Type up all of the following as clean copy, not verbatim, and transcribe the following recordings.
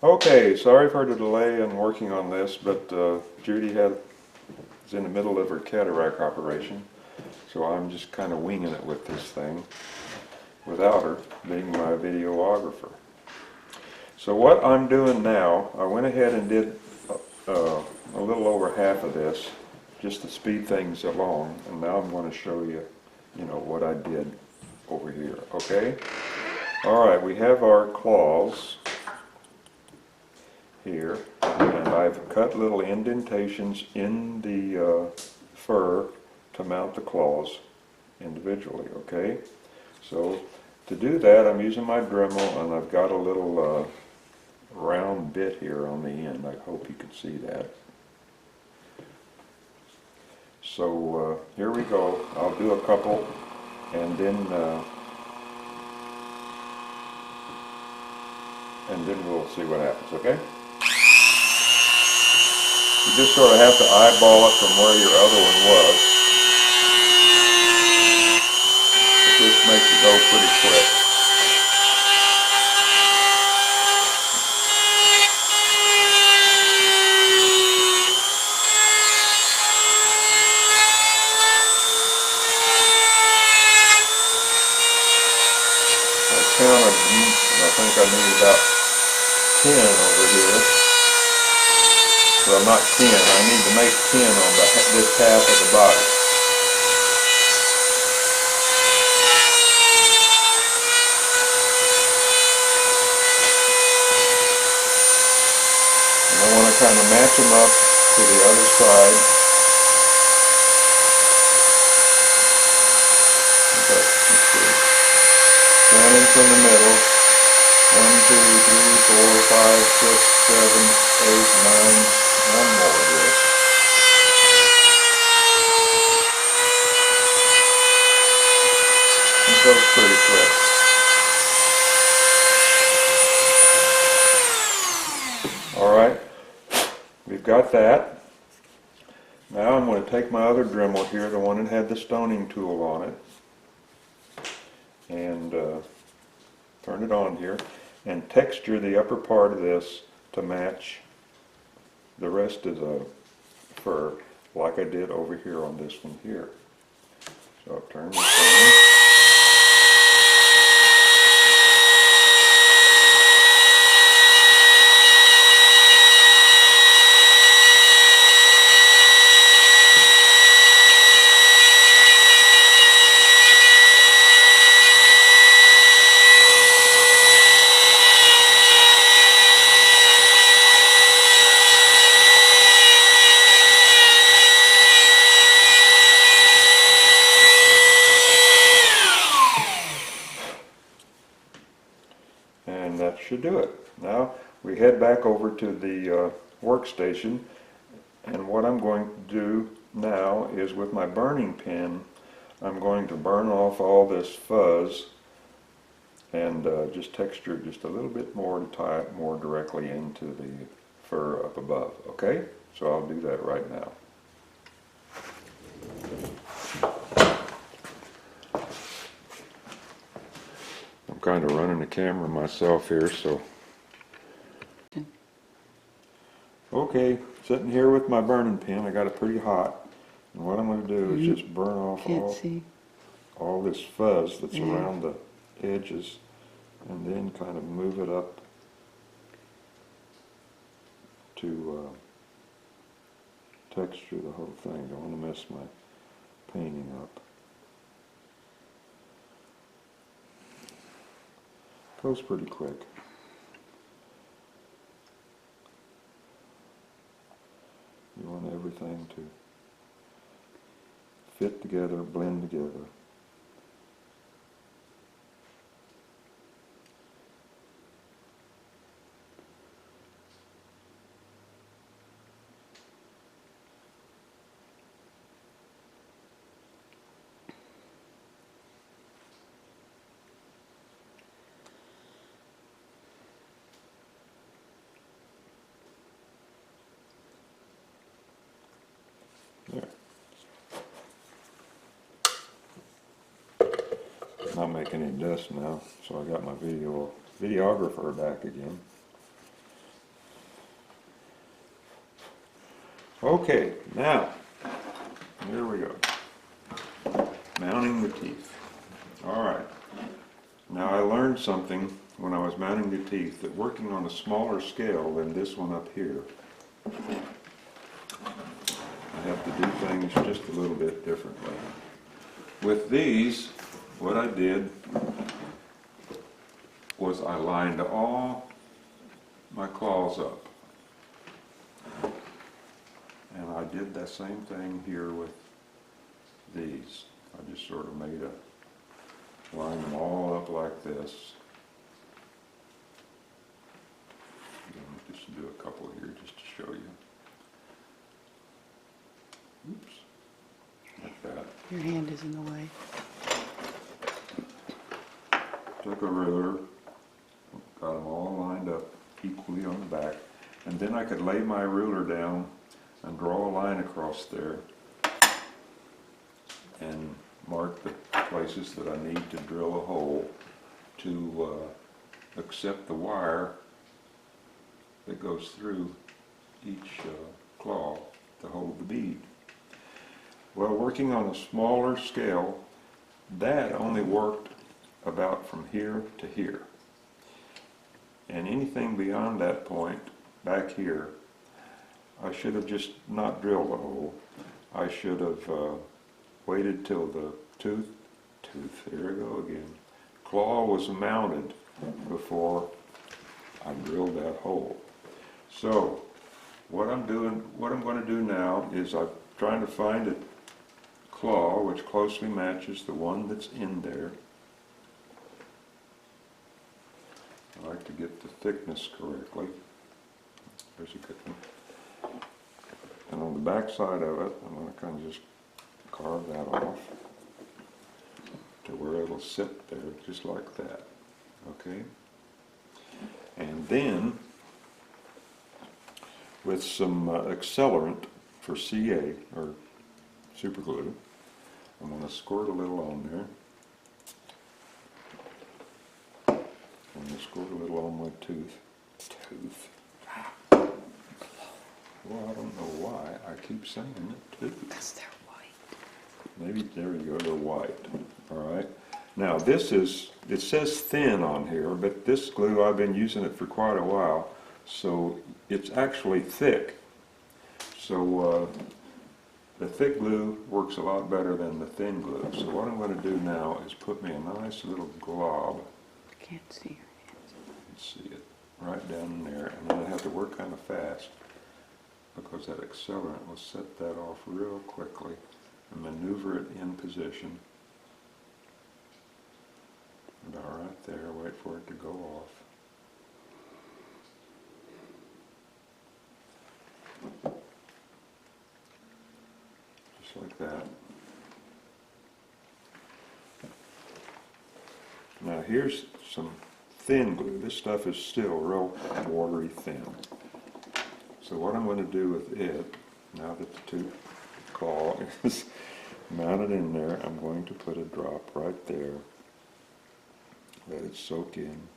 Okay, sorry for the delay in working on this, but Judy is in the middle of her cataract operation, so I'm just kind of winging it with this thing without her being my videographer. So what I'm doing now, I went ahead and did a little over half of this just to speed things along, and now I'm going to show you, what I did over here, okay? All right, we have our claws here, and I've cut little indentations in the fur to mount the claws individually, okay? So to do that, I'm using my Dremel, and I've got a little round bit here on the end. I hope you can see that. So here we go. I'll do a couple, and then we'll see what happens, okay? You just sort of have to eyeball it from where your other one was. But this makes it go pretty quick. I think I need about 10 over here. Well, not 10. I need to make 10 on this half of the body. And I want to kind of match them up to the other side. Okay, let's see. Standing from the middle. 1, 2, 3, 4, 5, 6, 7, 8, 9. One more here. It goes pretty quick. All right, we've got that. Now I'm going to take my other Dremel here, the one that had the stoning tool on it, and turn it on here, and texture the upper part of this to match the rest of the fur, like I did over here on this one here. So I'll turn this on. And that should do it. Now we head back over to the workstation, and what I'm going to do now is with my burning pen, I'm going to burn off all this fuzz and just texture it just a little bit more to tie it more directly into the fur up above. Okay? So I'll do that right now. I'm kind of running the camera myself here, so. Okay, sitting here with my burning pen, I got it pretty hot. And what I'm going to do is just burn off all this fuzz that's around the edges, and then kind of move it up to texture the whole thing. Don't want to mess my painting up. Goes pretty quick. You want everything to fit together, blend together. There. Not making any dust now, so I got my videographer back again. Okay, now, here we go. Mounting the teeth. All right. Now I learned something when I was mounting the teeth, that working on a smaller scale than this one up here, I have to do things just a little bit differently. With these, what I did was I lined all my claws up. And I did that same thing here with these. I just sort of made a, line them all up like this. Just do a couple here just to show you. Oops. Like that. Your hand is in the way. Took a ruler, got them all lined up equally on the back, and then I could lay my ruler down and draw a line across there and mark the places that I need to drill a hole to accept the wire that goes through each claw to hold the bead. Well, working on a smaller scale, that only worked about from here to here. And anything beyond that point, back here, I should have just not drilled a hole. I should have waited till the there we go again, claw was mounted before I drilled that hole. So what I'm going to do now is I'm trying to find a claw which closely matches the one that's in there. I like to get the thickness correctly. There's a good one. And on the back side of it, I'm going to kind of just carve that off to where it'll sit there, just like that. Okay? And then, with some accelerant for CA, or super glue, I'm going to squirt a little on there. I'm going to squirt a little on my tooth. Well, I don't know why I keep saying tooth. Because they're white. Maybe, there we go, they're white. All right. Now this is, it says thin on here, but this glue, I've been using it for quite a while, so it's actually thick. So the thick glue works a lot better than the thin glue. So what I'm going to do now is put me a nice little glob. I can't see your hands. Let's see it right down in there, and then I have to work kind of fast because that accelerant will set that off real quickly and maneuver it in position. About right there, wait for it to go off. Just like that. Now here's some thin glue. This stuff is still real watery thin. So what I'm going to do with it, now that the tooth claw is mounted in there, I'm going to put a drop right there. Let it soak in.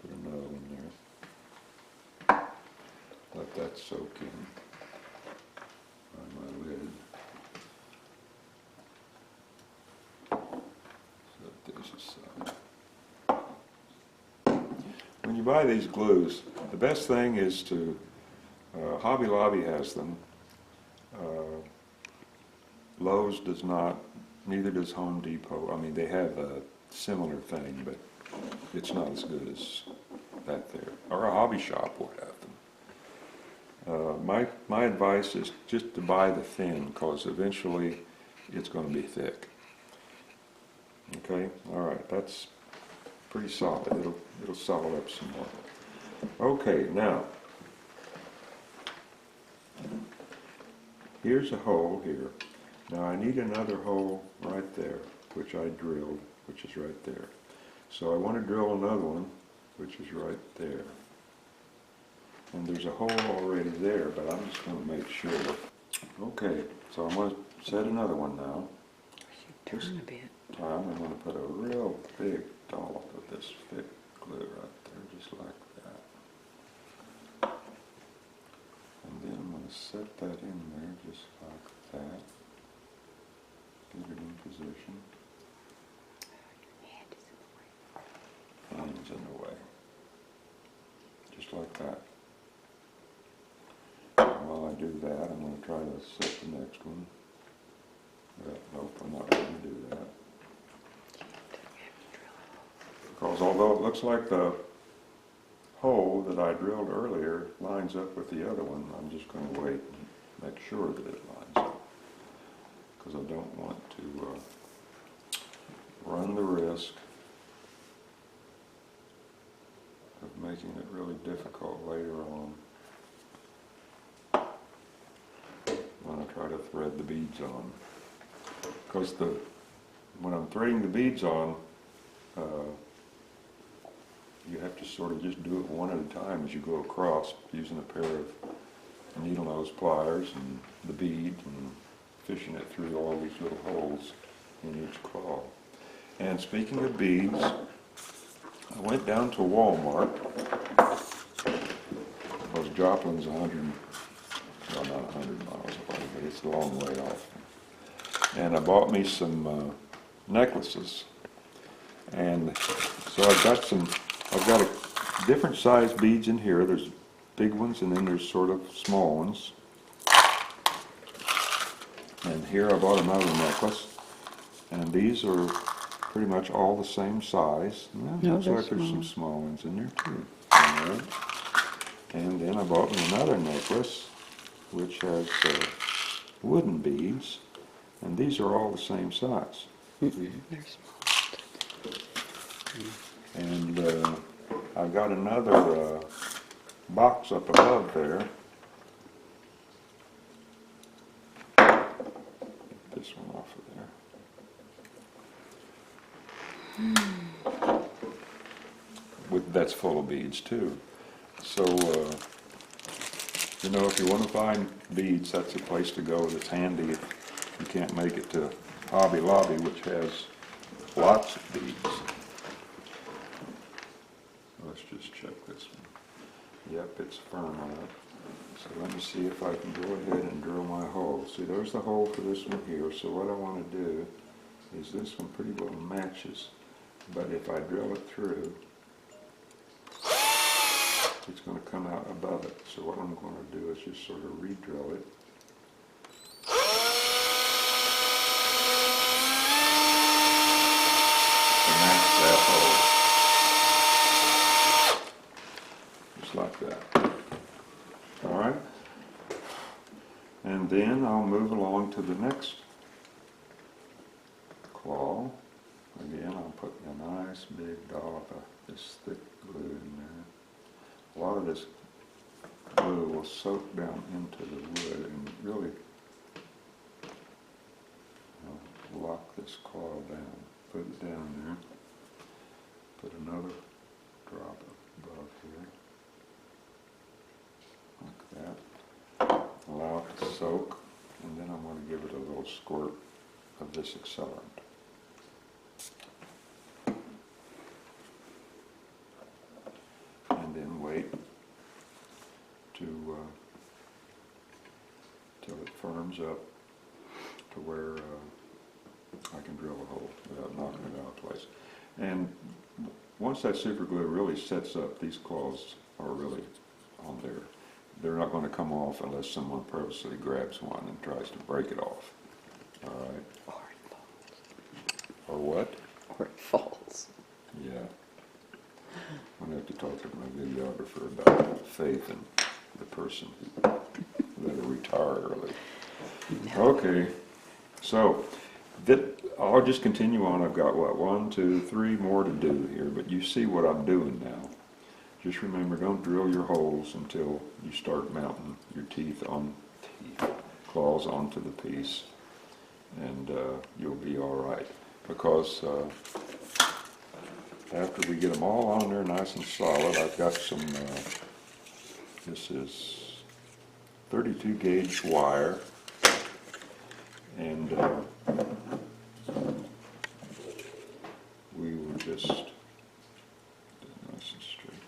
Put another one there. Let that soak in on my lid. Set this aside. When you buy these glues, the best thing is to, Hobby Lobby has them. Lowe's does not. Neither does Home Depot. I mean, they have a similar thing, but it's not as good as that there. Or a hobby shop would have them. My advice is just to buy the thin, because eventually it's going to be thick. Okay, all right, that's pretty solid. It'll solid up some more. Okay, now here's a hole here. Now I need another hole right there, which I drilled, which is right there. So I want to drill another one, which is right there. And there's a hole already there, but I'm just going to make sure. Okay, so I'm going to set another one now. Turn a bit. Time I'm going to put a real big dollop of this thick glue right there, just like that. set that in there just like that. Get it in position. Hand's in the way. Just like that. And while I do that, I'm going to try to set the next one. Nope, I'm not going to do that. Because although it looks like the hole that I drilled earlier lines up with the other one, I'm just going to wait and make sure that it lines up. Because I don't want to run the risk of making it really difficult later on when I try to thread the beads on. Because when I'm threading the beads on, you have to sort of just do it one at a time as you go across, using a pair of needle nose pliers and the bead and fishing it through all these little holes in each claw. And speaking of beads, I went down to Walmart, because Joplin's 100, well not 100 miles away, but it's a long way off. And I bought me some necklaces. And so I've got a different size beads in here. There's big ones and then there's sort of small ones. And here I bought another necklace. And these are pretty much all the same size. Well, No, looks they're like there's small. some small ones in there too. All right. And then I bought me another necklace which has wooden beads. And these are all the same size. They're small. And I've got another box up above there. Get this one off of there. That's full of beads too. So, you know, if you want to find beads, that's a place to go that's handy if you can't make it to Hobby Lobby, which has lots of beads. Let's just check this one. Yep, it's firm enough. So let me see if I can go ahead and drill my hole. See, there's the hole for this one here. So what I want to do is this one pretty well matches. But if I drill it through, it's going to come out above it. So what I'm going to do is just sort of re-drill it. And that's that hole. Just like that. All right. And then I'll move along to the next claw. Again, I'll put a nice big dollop of this thick glue in there. A lot of this glue will soak down into the wood and really lock this claw down. Put it down there. Put another drop above here. Like that. Allow it to soak, and then I'm going to give it a little squirt of this accelerant. And then wait to till it firms up to where I can drill a hole without knocking it out of place. And once that super glue really sets up, these claws are really on there. They're not going to come off unless someone purposely grabs one and tries to break it off. All right. Or it falls. Or what? Or it falls. Yeah. I'm going to have to talk to my videographer about faith in the person who let her retire early. No. Okay. So I'll just continue on. I've got, what, 1, 2, 3 more to do here, but you see what I'm doing now. Just remember, don't drill your holes until you start mounting your claws onto the piece, and you'll be all right. Because after we get them all on there nice and solid, I've got some, this is 32 gauge wire, and we will just do it nice and straight.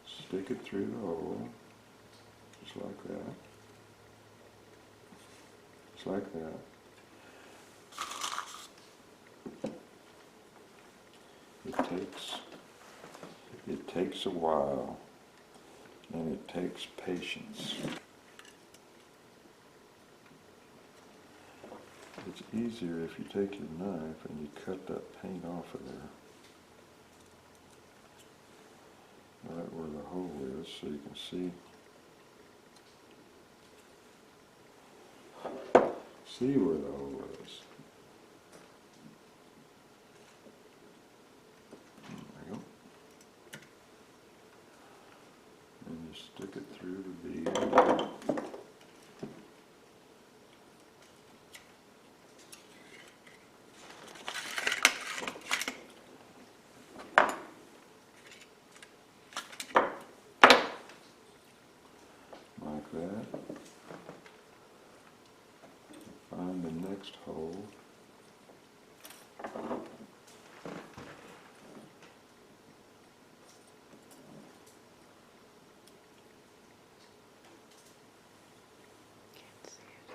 Stick it through the hole, just like that. Just like that. It takes a while, and it takes patience. It's easier if you take your knife and you cut that paint off of there. Right where the hole is, so you can see where the hole is. There you go. And you stick it through the bead. Like that. Find the next hole. Can't see it.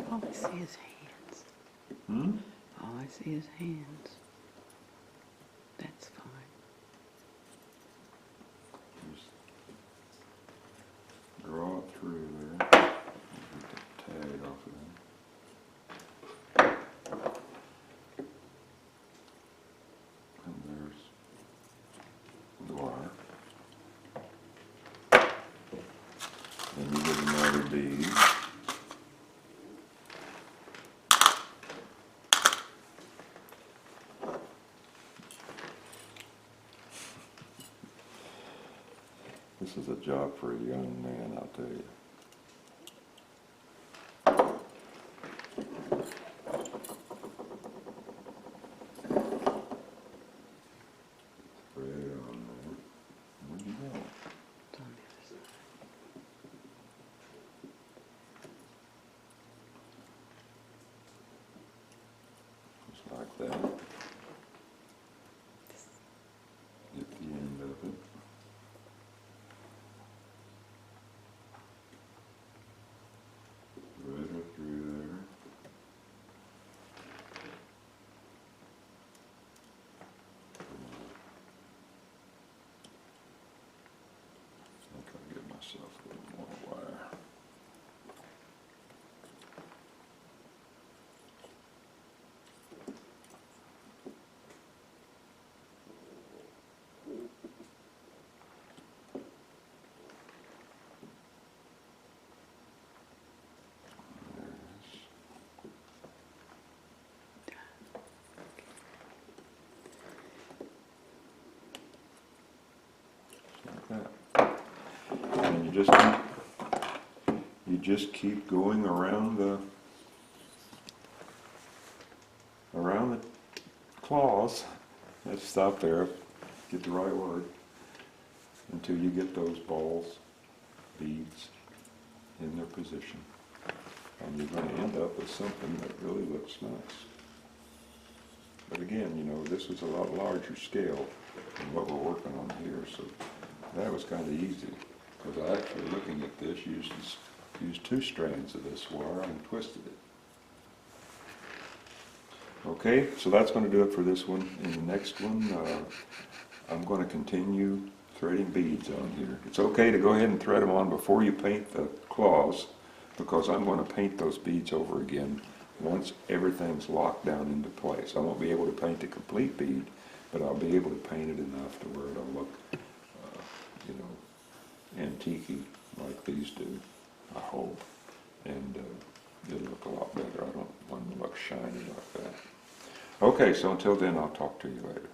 All I see is hands. All I see is hands. That's fine. Just draw it through there. Get the tag off of there. And there's the wire. Then you get another bead. This is a job for a young man, I'll tell you. Spread it on there. Where'd you go? It's on the other side. Just like that. Get the end of it. Right up through there. I think I'll give myself a little more wire. There it is. Like that. And you just keep going around the claws. Let's stop there. Get the right word. Until you get those balls, beads, in their position. And you're going to end up with something that really looks nice. But again, you know, this was a lot larger scale than what we're working on here, so that was kind of easy. Because I actually, looking at this, used 2 strands of this wire and twisted it. Okay, so that's going to do it for this one. In the next one, I'm going to continue threading beads on here. It's okay to go ahead and thread them on before you paint the claws, because I'm going to paint those beads over again once everything's locked down into place. I won't be able to paint the complete bead, but I'll be able to paint it enough to where it'll look, you know, antique-y like these do, I hope. And it'll look a lot better. I don't want them to look shiny like that. Okay, so until then, I'll talk to you later.